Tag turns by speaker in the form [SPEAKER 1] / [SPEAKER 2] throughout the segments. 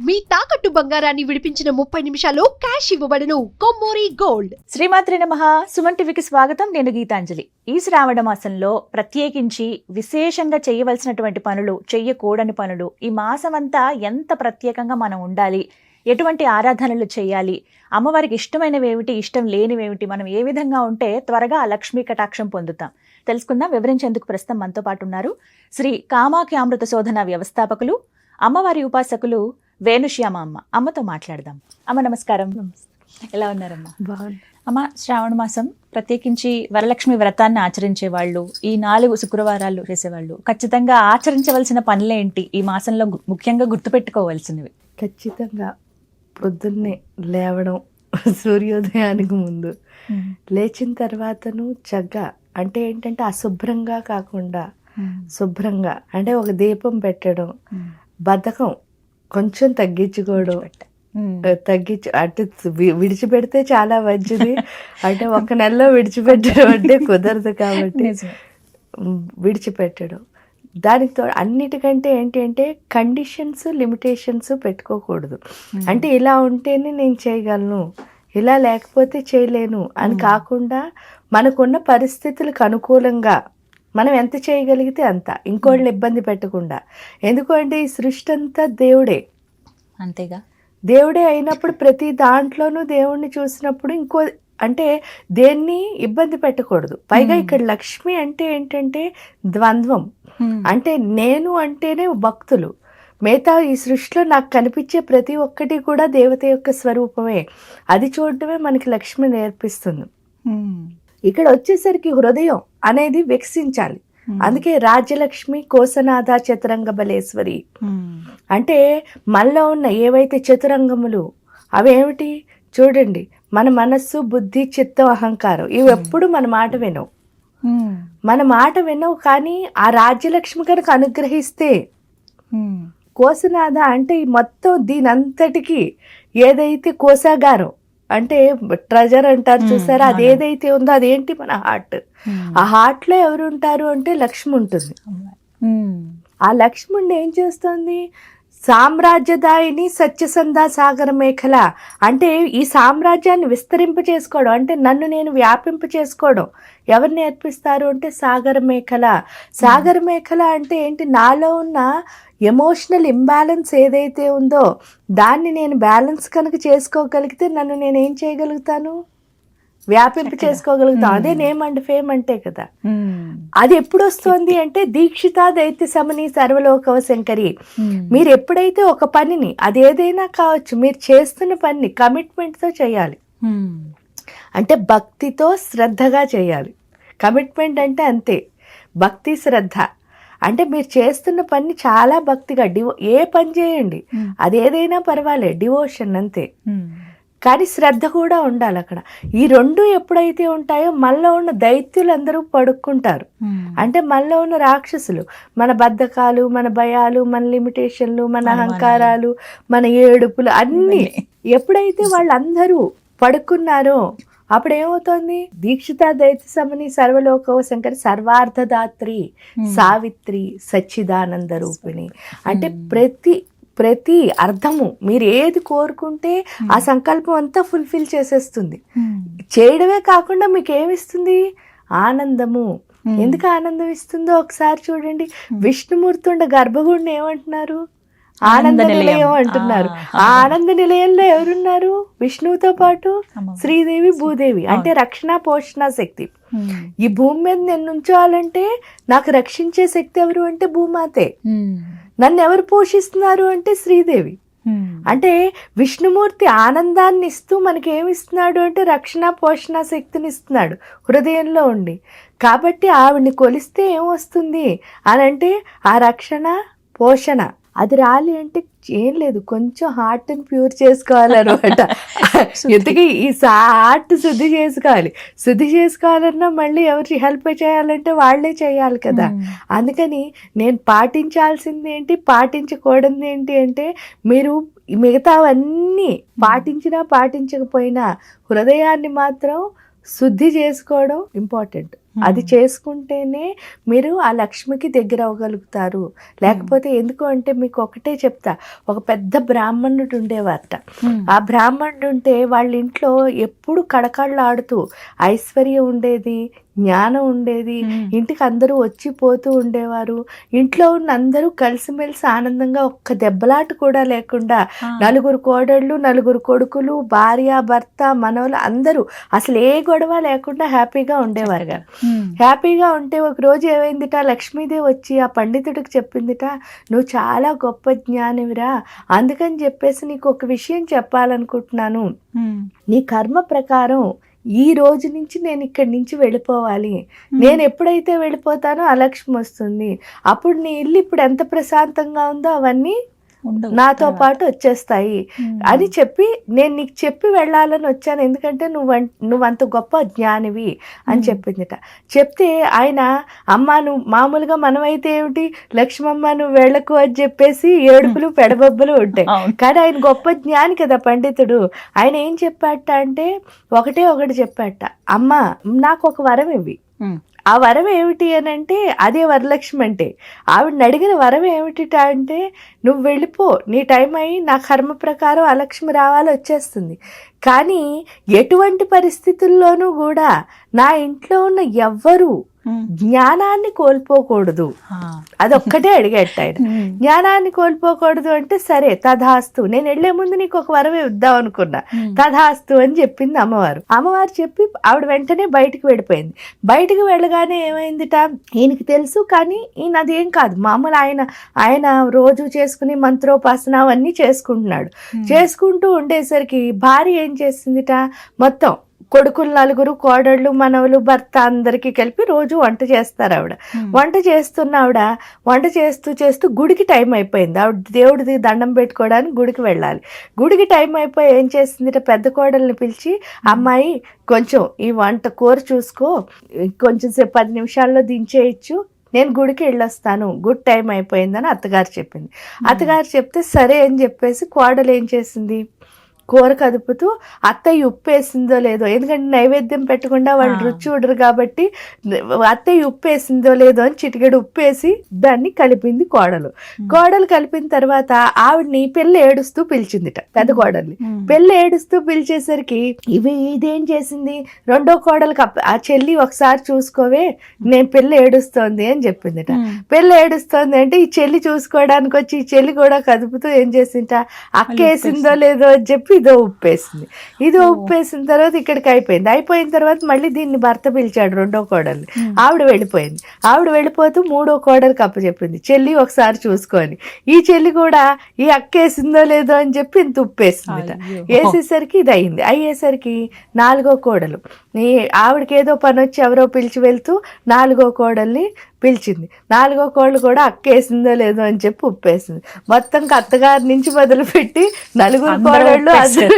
[SPEAKER 1] మీ తాకట్టు బంగారాన్ని విడిపించిన 30 నిమిషాల్లో క్యాష్ ఇవ్వబడును. కొమ్మూరి గోల్డ్.
[SPEAKER 2] శ్రీమాత్రి నమః. సుమన్ టీవీకి స్వాగతం. నేను గీతాంజలి. ఈ శ్రావణ మాసంలో ప్రత్యేకించి విశేషంగా చేయవలసినటువంటి పనులు, చెయ్యకూడని పనులు, ఈ మాసం అంతా ఎంత ప్రత్యేకంగా మనం ఉండాలి, ఎటువంటి ఆరాధనలు చేయాలి, అమ్మవారికి ఇష్టమైనవి ఏమిటి, ఇష్టం లేనివేమిటి, మనం ఏ విధంగా ఉంటే త్వరగా ఆ లక్ష్మీ కటాక్షం పొందుతాం తెలుసుకుందాం. వివరించేందుకు ప్రస్తుతం మనతో పాటు ఉన్నారు శ్రీ కామాఖ్యామృత శోధన వ్యవస్థాపకులు, అమ్మవారి ఉపాసకులు వేణుశ్యామ అమ్మ. అమ్మతో మాట్లాడదాం. అమ్మ నమస్కారం. ఎలా ఉన్నారమ్మా?
[SPEAKER 3] బాగుంది
[SPEAKER 2] అమ్మ, శ్రావణ మాసం ప్రత్యేకించి వరలక్ష్మి వ్రతాన్ని ఆచరించే వాళ్ళు, ఈ 4 శుక్రవారాలు చేసేవాళ్ళు ఖచ్చితంగా ఆచరించవలసిన పనులేంటి, ఈ మాసంలో ముఖ్యంగా గుర్తుపెట్టుకోవాల్సినవి?
[SPEAKER 3] ఖచ్చితంగా పొద్దున్నే లేవడం, సూర్యోదయానికి ముందు లేచిన తర్వాతను చక్కగా, అంటే ఏంటంటే అశుభ్రంగా కాకుండా శుభ్రంగా, అంటే ఒక దీపం పెట్టడం, బద్ధకం కొంచెం తగ్గించుకోవడం, అంటే విడిచిపెడితే చాలా మంచిది. అంటే ఒక నెలలో విడిచిపెట్టడం అంటే కుదరదు కాబట్టి విడిచిపెట్టడం. దానితో అన్నిటికంటే ఏంటి అంటే కండిషన్స్, లిమిటేషన్స్ పెట్టుకోకూడదు. అంటే ఇలా ఉంటేనే నేను చేయగలను, ఇలా లేకపోతే చేయలేను అని కాకుండా మనకున్న పరిస్థితులకు అనుకూలంగా మనం ఎంత చేయగలిగితే అంత, ఇంకోళ్ళని ఇబ్బంది పెట్టకుండా. ఎందుకంటే ఈ సృష్టి అంతా దేవుడే,
[SPEAKER 2] అంతేగా,
[SPEAKER 3] దేవుడే అయినప్పుడు ప్రతి దాంట్లోనూ దేవుణ్ణి చూసినప్పుడు ఇంకో అంటే దేన్ని ఇబ్బంది పెట్టకూడదు. పైగా ఇక్కడ లక్ష్మి అంటే ఏంటంటే ద్వంద్వం, అంటే నేను అంటేనే భక్తులు, మిగతా ఈ సృష్టిలో నాకు కనిపించే ప్రతి ఒక్కటి కూడా దేవత యొక్క స్వరూపమే. అది చూడటమే మనకి లక్ష్మి నేర్పిస్తుంది. ఇక్కడ వచ్చేసరికి హృదయం అనేది వికసించాలి. అందుకే రాజ్యలక్ష్మి కోసనాథ చతురంగ బలేశ్వరి. అంటే మనలో ఉన్న ఏవైతే చతురంగములు అవేమిటి చూడండి, మన మనస్సు, బుద్ధి, చిత్తం, అహంకారం, ఇవి ఎప్పుడు మన మాట వినవు. మన మాట వినవు, కానీ ఆ రాజ్యలక్ష్మి కనుక అనుగ్రహిస్తే, కోసనాథ అంటే ఈ మొత్తం దీనంతటికి ఏదైతే కోశాగారం అంటే ట్రెజర్ అంటారు చూసారా, అది ఏదైతే ఉందో అదేంటి మన హార్ట్. ఆ హార్ట్ లో ఎవరు ఉంటారు అంటే లక్ష్మి ఉంటుంది. ఆ లక్ష్మి ఏం చేస్తుంది? సామ్రాజ్యదాయిని సత్యసంధా సాగర మేఖల, అంటే ఈ సామ్రాజ్యాన్ని విస్తరింప చేసుకోవడం, అంటే నన్ను నేను వ్యాపింప చేసుకోవడం ఎవరు నేర్పిస్తారు అంటే సాగర మేఖల. సాగర మేఖల అంటే ఏంటి? నాలో ఉన్న ఎమోషనల్ ఇంబ్యాలెన్స్ ఏదైతే ఉందో దాన్ని నేను బ్యాలెన్స్ కనుక చేసుకోగలిగితే నన్ను నేను ఏం చేయగలుగుతాను? వ్యాపింప చేసుకోగలుగుతాం. అదే నేమ్ అండ్ ఫేమ్ అంటే కదా. అది ఎప్పుడు వస్తుంది అంటే దీక్షిత దైత్య సమని సర్వలోకవ శంకరి. మీరు ఎప్పుడైతే ఒక పనిని, అది ఏదైనా కావచ్చు, మీరు చేస్తున్న పనిని కమిట్మెంట్తో చేయాలి. అంటే భక్తితో శ్రద్ధగా చేయాలి. కమిట్మెంట్ అంటే అంతే, భక్తి శ్రద్ధ. అంటే మీరు చేస్తున్న పని చాలా భక్తిగా, ఏ పని చేయండి, అది ఏదైనా పర్వాలేదు, డివోషన్ అంతే. కానీ శ్రద్ధ కూడా ఉండాలి అక్కడ. ఈ రెండు ఎప్పుడైతే ఉంటాయో మనలో ఉన్న దైత్యులందరూ పడుకుంటారు. అంటే మనలో ఉన్న రాక్షసులు, మన బద్ధకాలు, మన భయాలు, మన లిమిటేషన్లు, మన అహంకారాలు, మన ఏడుపులు అన్నీ ఎప్పుడైతే వాళ్ళందరూ పడుకున్నారో అప్పుడు ఏమవుతుంది? దీక్షిత దైత్య సమని సర్వలోకవ శంకరి సర్వార్థదాత్రి సావిత్రి సచ్చిదానంద రూపిణి. అంటే ప్రతి అర్థము మీరు ఏది కోరుకుంటే ఆ సంకల్పం అంతా ఫుల్ఫిల్ చేసేస్తుంది. చేయడమే కాకుండా మీకు ఏమిస్తుంది? ఆనందము. ఎందుకు ఆనందం ఇస్తుందో ఒకసారి చూడండి. విష్ణుమూర్తి ఉండే గర్భగుడిని ఏమంటున్నారు? ఆనంద నిలయం అంటున్నారు. ఆ ఆనంద నిలయంలో ఎవరున్నారు? విష్ణువుతో పాటు శ్రీదేవి, భూదేవి. అంటే రక్షణ పోషణ శక్తి. ఈ భూమి మీద నేను ఉంచాలంటే నాకు రక్షించే శక్తి ఎవరు అంటే భూమాతే. నన్ను ఎవరు పోషిస్తున్నారు అంటే శ్రీదేవి. అంటే విష్ణుమూర్తి ఆనందాన్ని ఇస్తూ మనకి ఏమి ఇస్తున్నాడు అంటే రక్షణ పోషణ శక్తిని ఇస్తున్నాడు హృదయంలో ఉండి. కాబట్టి ఆవిడ్ని కొలిస్తే ఏమొస్తుంది అని అంటే ఆ రక్షణ పోషణ అది రాలి అంటే ఏం లేదు, కొంచెం హార్ట్ని ప్యూర్ చేసుకోవాలన్నమాట. ఎందుకు ఈ హార్ట్ శుద్ధి చేసుకోవాలి. శుద్ధి చేసుకోవాలన్నా మళ్ళీ ఎవరు హెల్ప్ చేయాలంటే వాళ్ళే చేయాలి కదా. అందుకని నేను పాటించాల్సింది ఏంటి, పాటించకూడదు ఏంటి అంటే, మీరు మిగతావన్నీ పాటించినా పాటించకపోయినా హృదయాన్ని మాత్రం శుద్ధి చేసుకోవడం ఇంపార్టెంట్. అది చేసుకుంటేనే మీరు ఆ లక్ష్మికి దగ్గర అవ్వగలుగుతారు. లేకపోతే ఎందుకు అంటే మీకు ఒకటే చెప్తా, ఒక పెద్ద బ్రాహ్మణుడు ఉండేవారట. ఆ బ్రాహ్మణుడు ఉంటే వాళ్ళ ఇంట్లో ఎప్పుడు కడకళ్ళాడుతూ ఐశ్వర్యం ఉండేది, జ్ఞానం ఉండేది, ఇంటికి అందరూ వచ్చిపోతూ ఉండేవారు. ఇంట్లో ఉన్న అందరూ కలిసిమెలిసి ఆనందంగా ఒక్క దెబ్బలాట కూడా లేకుండా నలుగురు కోడళ్ళు, నలుగురు కొడుకులు, భార్య, భర్త, మనవలు అందరూ అసలు ఏ గొడవ లేకుండా హ్యాపీగా ఉండేవారు. హ్యాపీగా ఉంటే ఒక రోజు ఏమైందిట, లక్ష్మీదేవి వచ్చి ఆ పండితుడికి చెప్పిందిట, నువ్వు చాలా గొప్ప జ్ఞానివిరా, అందుకని చెప్పేసి నీకు ఒక విషయం చెప్పాలనుకుంటున్నాను. నీ కర్మ ప్రకారం ఈ రోజు నుంచి నేను ఇక్కడి నుంచి వెళ్ళిపోవాలి. నేను ఎప్పుడైతే వెళ్ళిపోతానో అలక్ష్మి వస్తుంది. అప్పుడు నీ ఇల్లు ఇప్పుడు ఎంత ప్రశాంతంగా ఉందో అవన్నీ నాతో పాటు వచ్చేస్తాయి అని చెప్పి నేను నీకు చెప్పి వెళ్ళాలని వచ్చాను, ఎందుకంటే నువ్వంత గొప్ప జ్ఞానివి అని చెప్పిందిట. చెప్తే ఆయన, అమ్మ నువ్వు మామూలుగా మనమైతే ఏమిటి, లక్ష్మమ్మ నువ్వు వెళ్ళకు అని చెప్పేసి ఏడుపులు పెడబొబ్బలు ఉంటాయి. కానీ ఆయన గొప్ప జ్ఞాని కదా పండితుడు. ఆయన ఏం చెప్పాట అంటే ఒకటి చెప్పాట, అమ్మ నాకు ఒక వరం ఇవ్వి. ఆ వరం ఏమిటి అని అంటే అదే వరలక్ష్మి అంటే. ఆవిడని అడిగిన వరం ఏమిటిట అంటే, నువ్వు వెళ్ళిపో, నీ టైం అయ్యి నా కర్మ ప్రకారం అలక్ష్మి రావాలి, వచ్చేస్తుంది. కానీ ఎటువంటి పరిస్థితుల్లోనూ కూడా నా ఇంట్లో ఉన్న ఎవ్వరూ జ్ఞానాన్ని కోల్పోకూడదు. అదొక్కటే అడిగేట ఆయన. జ్ఞానాన్ని కోల్పోకూడదు అంటే సరే తథాస్తు, నేను వెళ్లే ముందు నీకు ఒక వరం ఇద్దాం అనుకున్నా, తథాస్తు అని చెప్పింది అమ్మవారు. అమ్మవారు చెప్పి ఆవిడ వెంటనే బయటికి వెళ్ళిపోయింది. బయటికి వెళ్ళగానే ఏమైందిట, ఈయనకి తెలుసు కానీ ఈయన అదేం కాదు, మామూలు ఆయన రోజు చేసుకుని మంత్రోపాసన అవన్నీ చేసుకుంటున్నాడు. చేసుకుంటూ ఉండేసరికి భార్య ఏం చేసిందిట, మొత్తం కొడుకులు నలుగురు, కోడళ్ళు, మనవలు, భర్త అందరికీ కలిపి రోజు వంట చేస్తారు ఆవిడ. వంట చేస్తూ గుడికి టైం అయిపోయింది. ఆవిడ దేవుడిది దండం పెట్టుకోవడానికి గుడికి వెళ్ళాలి. గుడికి టైం అయిపోయి ఏం చేసింది, పెద్ద కోడల్ని పిలిచి, అమ్మాయి కొంచెం ఈ కూర చూసుకో, కొంచెం సేపు 10 నిమిషాల్లో దించేయచ్చు, నేను గుడికి వెళ్ళొస్తాను, గుడ్ టైం అయిపోయిందని అత్తగారు చెప్పింది. అత్తగారు చెప్తే సరే అని చెప్పేసి కోడలు ఏం చేసింది, కూర కదుపుతూ అత్తయ్య ఉప్పు వేసిందో లేదో, ఎందుకంటే నైవేద్యం పెట్టకుండా వాళ్ళు రుచి చూడరు కాబట్టి అత్తయ్య ఉప్పు వేసిందో లేదో అని చిటికెడు ఉప్పు వేసి దాన్ని కలిపింది కోడలు కలిపిన తర్వాత ఆవిడ్ని పెళ్ళి ఏడుస్తూ పిలిచిందిట, పెద్ద కోడల్ని. పెళ్ళి ఏడుస్తూ పిలిచేసరికి ఇదేం చేసింది, రెండో కోడలికి ఆ చెల్లి ఒకసారి చూసుకోవే, నేను పెళ్ళి ఏడుస్తోంది అని చెప్పిందిట. పెళ్ళి ఏడుస్తోంది అంటే ఈ చెల్లి చూసుకోవడానికి వచ్చి ఈ చెల్లి కూడా కదుపుతూ ఏం చేసింట, అక్క వేసిందో లేదో అని చెప్పి ఇదో ఉప్పేసిన తర్వాత ఇక్కడికి అయిపోయిన తర్వాత మళ్ళీ దీన్ని భర్త పిలిచాడు, రెండో కోడల్ని. ఆవిడ వెళ్ళిపోతూ మూడో కోడలికి అప్పచెప్పింది, చెల్లి ఒకసారి చూసుకొని. ఈ చెల్లి కూడా ఈ అక్క వేసిందో లేదో అని చెప్పి ఇంత ఉప్పేసింది. వేసేసరికి ఇది అయ్యేసరికి నాలుగో కోడలు, ఆవిడకి ఏదో పని వచ్చి ఎవరో పిలిచి వెళ్తూ నాలుగో కోడల్ని పిలిచింది. నాలుగో కోళ్ళు కూడా అక్క వేసిందో లేదో అని చెప్పి ఉప్పేసింది. మొత్తం అత్తగారి నుంచి మొదలుపెట్టి నలుగురు కోడళ్ళు అందరూ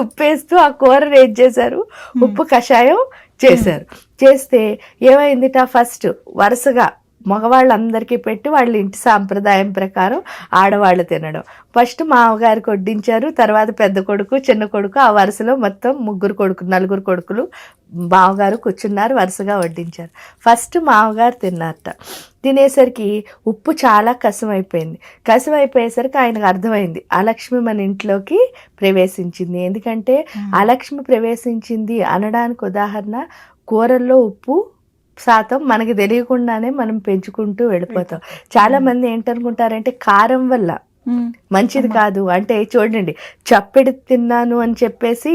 [SPEAKER 3] ఉప్పేస్తూ ఆ కూరని ఏం చేశారు, ఉప్పు కషాయం చేస్తే ఏమైందిట, ఫస్ట్ వరుసగా మగవాళ్ళందరికీ పెట్టి వాళ్ళ ఇంటి సాంప్రదాయం ప్రకారం ఆడవాళ్ళు తినడం. ఫస్ట్ మామగారికి వడ్డించారు, తర్వాత పెద్ద కొడుకు, చిన్న కొడుకు, ఆ వరుసలో మొత్తం నలుగురు కొడుకులు మామగారు కూర్చున్నారు, వరుసగా వడ్డించారు. ఫస్ట్ మామగారు తిన్నారట. తినేసరికి ఉప్పు చాలా కసమైపోయేసరికి ఆయనకు అర్థమైంది, అలక్ష్మి మన ఇంట్లోకి ప్రవేశించింది. ఎందుకంటే అలక్ష్మి ప్రవేశించింది అనడానికి ఉదాహరణ, కూరల్లో ఉప్పు శాతం మనకి తెలియకుండానే మనం పెంచుకుంటూ వెళ్ళిపోతాం. చాలా మంది ఏంటనుకుంటారంటే కారం వల్ల మంచిది కాదు అంటే, చూడండి చప్పెడి తిన్నాను అని చెప్పేసి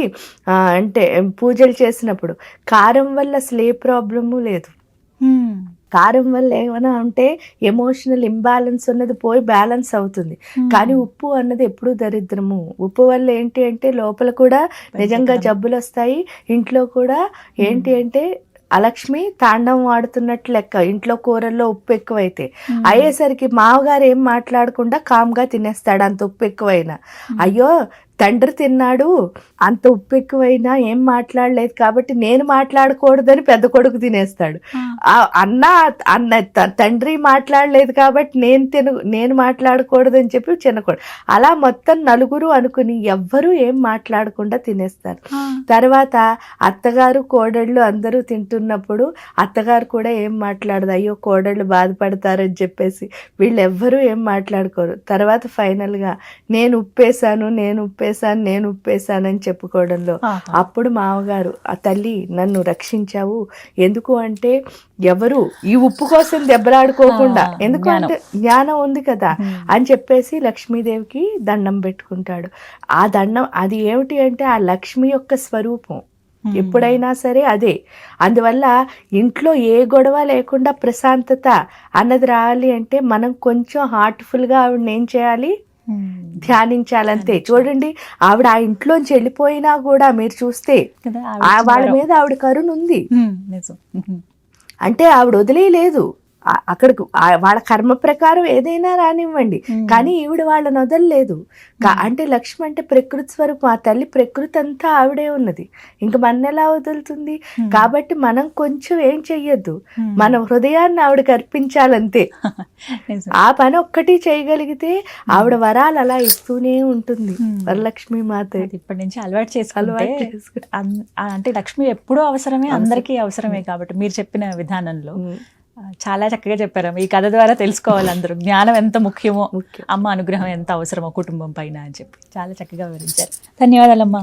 [SPEAKER 3] అంటే పూజలు చేసినప్పుడు కారం వల్ల అసలు ఏ ప్రాబ్లము లేదు. కారం వల్ల ఏమైనా ఉంటే ఎమోషనల్ ఇంబ్యాలెన్స్ ఉన్నది పోయి బ్యాలెన్స్ అవుతుంది. కానీ ఉప్పు అన్నది ఎప్పుడూ దరిద్రము. ఉప్పు వల్ల ఏంటి అంటే లోపల కూడా నిజంగా జబ్బులు వస్తాయి. ఇంట్లో కూడా ఏంటి అంటే అలక్ష్మి తాండవం ఆడుతున్నట్లు లెక్క. ఇంట్లో కూరల్లో ఉప్పు ఎక్కువైతే అయ్యేసరికి మామగారు ఏం మాట్లాడకుండా కామ్గా తినేస్తాడు, అంత ఉప్పు ఎక్కువైనా. అయ్యో తండ్రి తిన్నాడు, అంత ఉప్పు ఎక్కువైనా ఏం మాట్లాడలేదు కాబట్టి నేను మాట్లాడకూడదని పెద్ద కొడుకు తినేస్తాడు. అన్న తండ్రి మాట్లాడలేదు కాబట్టి నేను మాట్లాడకూడదని చెప్పి చిన్న కొడుకు. అలా మొత్తం నలుగురు అనుకుని ఎవ్వరూ ఏం మాట్లాడకుండా తినేస్తారు. తర్వాత అత్తగారు కోడళ్ళు అందరూ తింటున్నప్పుడు అత్తగారు కూడా ఏం మాట్లాడదు, అయ్యో కోడళ్ళు బాధపడతారని చెప్పేసి వీళ్ళెవ్వరూ ఏం మాట్లాడుకోరు. తర్వాత ఫైనల్గా నేను ఉప్పేశానని చెప్పుకోవడంలో అప్పుడు మామగారు, ఆ తల్లి నన్ను రక్షించావు, ఎందుకు అంటే ఎవరు ఈ ఉప్పు కోసం దెబ్బలాడుకోకుండా, ఎందుకు అంటే జ్ఞానం ఉంది కదా అని చెప్పేసి లక్ష్మీదేవికి దండం పెట్టుకుంటాడు. ఆ దండం అది ఏమిటి అంటే ఆ లక్ష్మి యొక్క స్వరూపం ఎప్పుడైనా సరే అదే. అందువల్ల ఇంట్లో ఏ గొడవ లేకుండా ప్రశాంతత అన్నది రావాలి అంటే మనం కొంచెం హార్ట్ఫుల్గా ఆవిడని ఏం చేయాలి, ధ్యానించాలంతే. చూడండి, ఆవిడ ఆ ఇంట్లోంచి వెళ్ళిపోయినా కూడా మీరు చూస్తే వాళ్ళ మీద ఆవిడ కరుణ ఉంది. అంటే ఆవిడ వదిలేయలేదు, అక్కడికి వాళ్ళ కర్మ ప్రకారం ఏదైనా రానివ్వండి, కానీ ఈవిడ వాళ్ళని వదలలేదు. అంటే లక్ష్మి అంటే ప్రకృతి స్వరూపం, ఆ తల్లి ప్రకృతి అంతా ఆవిడే ఉన్నది, ఇంక మన ఎలా వదులుతుంది? కాబట్టి మనం కొంచెం ఏం చెయ్యొద్దు, మన హృదయాన్ని ఆవిడకి అర్పించాలంతే. ఆ పని ఒక్కటి చేయగలిగితే ఆవిడ వరాలు అలా ఇస్తూనే ఉంటుంది వరలక్ష్మి మాత.
[SPEAKER 2] ఇప్పటి నుంచి అలవాటు చేసుకుంటే అంటే లక్ష్మి ఎప్పుడూ అవసరమే, అందరికీ అవసరమే. కాబట్టి మీరు చెప్పిన విధానంలో చాలా చక్కగా చెప్పారు. ఈ కథ ద్వారా తెలుసుకోవాలి అందరూ జ్ఞానం ఎంత ముఖ్యమో, అమ్మ అనుగ్రహం ఎంత అవసరమో కుటుంబం పైన అని చెప్పి చాలా చక్కగా వివరించారు. ధన్యవాదాలమ్మా.